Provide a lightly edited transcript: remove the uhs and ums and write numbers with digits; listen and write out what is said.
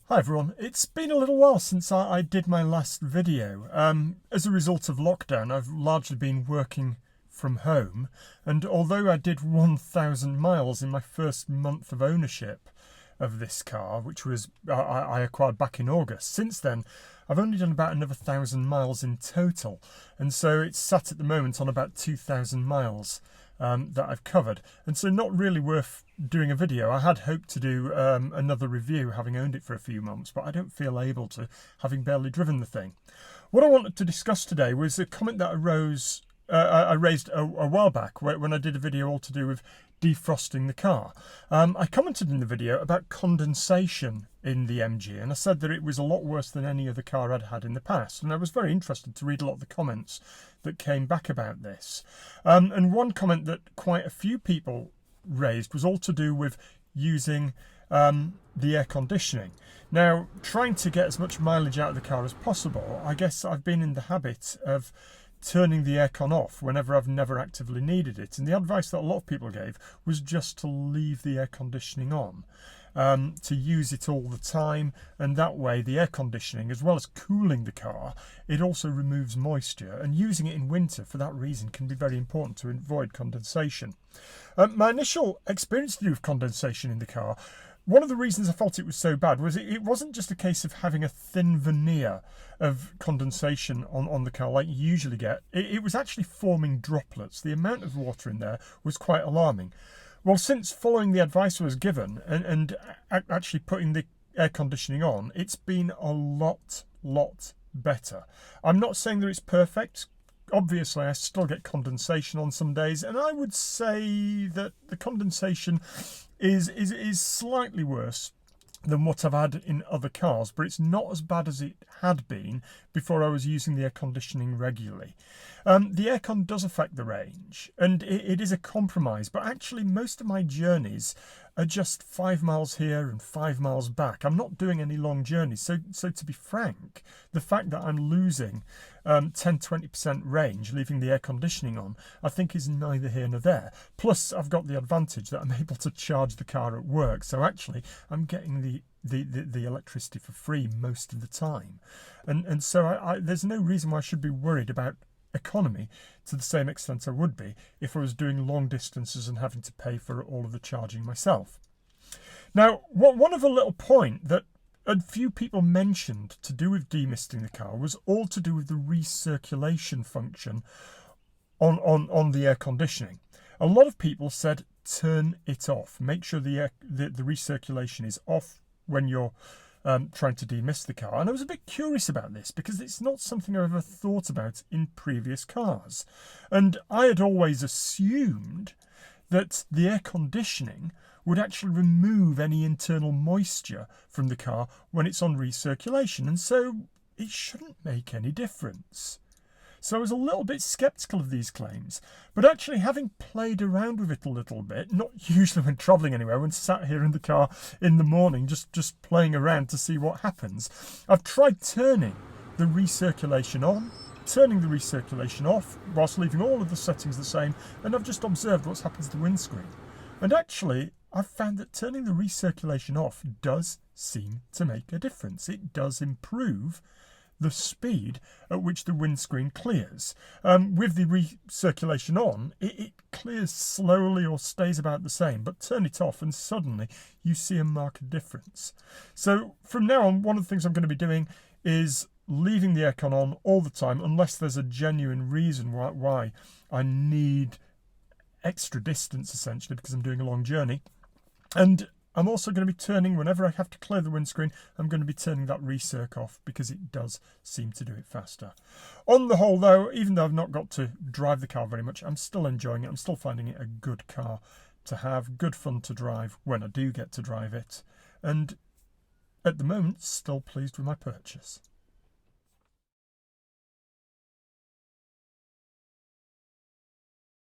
Hi everyone, it's been a little while since I did my last video. As a result of lockdown, I've largely been working from home, and although I did 1,000 miles in my first month of ownership of this car, which was I acquired back in August, since then I've only done about another 1,000 miles in total, and so it's sat at the moment on about 2,000 miles that I've covered, and so not really worth doing a video. I had hoped to do another review having owned it for a few months, but I don't feel able to, having barely driven the thing. What I wanted to discuss today was a comment that I raised a while back when I did a video all to do with defrosting the car. I commented in the video about condensation in the MG, and I said that it was a lot worse than any other car I'd had in the past, and I was very interested to read a lot of the comments that came back about this. And one comment that quite a few people raised was all to do with using the air conditioning. Now, trying to get as much mileage out of the car as possible, I guess I've been in the habit of turning the aircon off whenever I've never actively needed it, and the advice that a lot of people gave was just to leave the air conditioning on, to use it all the time, and that way the air conditioning, as well as cooling the car, it also removes moisture, and using it in winter for that reason can be very important to avoid condensation. My initial experience to do with condensation in the car, one of the reasons I felt it was so bad was it wasn't just a case of having a thin veneer of condensation on the car like you usually get. It was actually forming droplets. The amount of water in there was quite alarming. Well, since following the advice I was given and actually putting the air conditioning on, it's been a lot better. I'm not saying that it's perfect. Obviously, I still get condensation on some days, and I would say that the condensation is slightly worse than what I've had in other cars, but it's not as bad as it had been before I was using the air conditioning regularly. The aircon does affect the range, and it is a compromise, but actually most of my journeys are just 5 miles here and 5 miles back. I'm not doing any long journeys, so to be frank, the fact that I'm losing 10-20% range, leaving the air conditioning on, I think is neither here nor there. Plus, I've got the advantage that I'm able to charge the car at work, so actually I'm getting the electricity for free most of the time, and so there's no reason why I should be worried about economy to the same extent I would be if I was doing long distances and having to pay for all of the charging myself. Now, one other little point that a few people mentioned to do with demisting the car was all to do with the recirculation function on the air conditioning. A lot of people said turn it off, make sure the recirculation is off when you're trying to demist the car. And I was a bit curious about this because it's not something I've ever thought about in previous cars. And I had always assumed that the air conditioning would actually remove any internal moisture from the car when it's on recirculation, and so it shouldn't make any difference. So I was a little bit sceptical of these claims, but actually having played around with it a little bit, not usually when travelling anywhere, when sat here in the car in the morning just playing around to see what happens, I've tried turning the recirculation on, turning the recirculation off, whilst leaving all of the settings the same, and I've just observed what's happened to the windscreen. And actually, I've found that turning the recirculation off does seem to make a difference. It does improve the speed at which the windscreen clears. With the recirculation on, it clears slowly or stays about the same, but turn it off and suddenly you see a marked difference. So from now on, one of the things I'm going to be doing is leaving the aircon on all the time unless there's a genuine reason why I need extra distance, essentially, because I'm doing a long journey. And I'm also going to be turning, whenever I have to clear the windscreen, I'm going to be turning that recirc off because it does seem to do it faster. On the whole, though, even though I've not got to drive the car very much, I'm still enjoying it. I'm still finding it a good car to have, good fun to drive when I do get to drive it. And at the moment, still pleased with my purchase.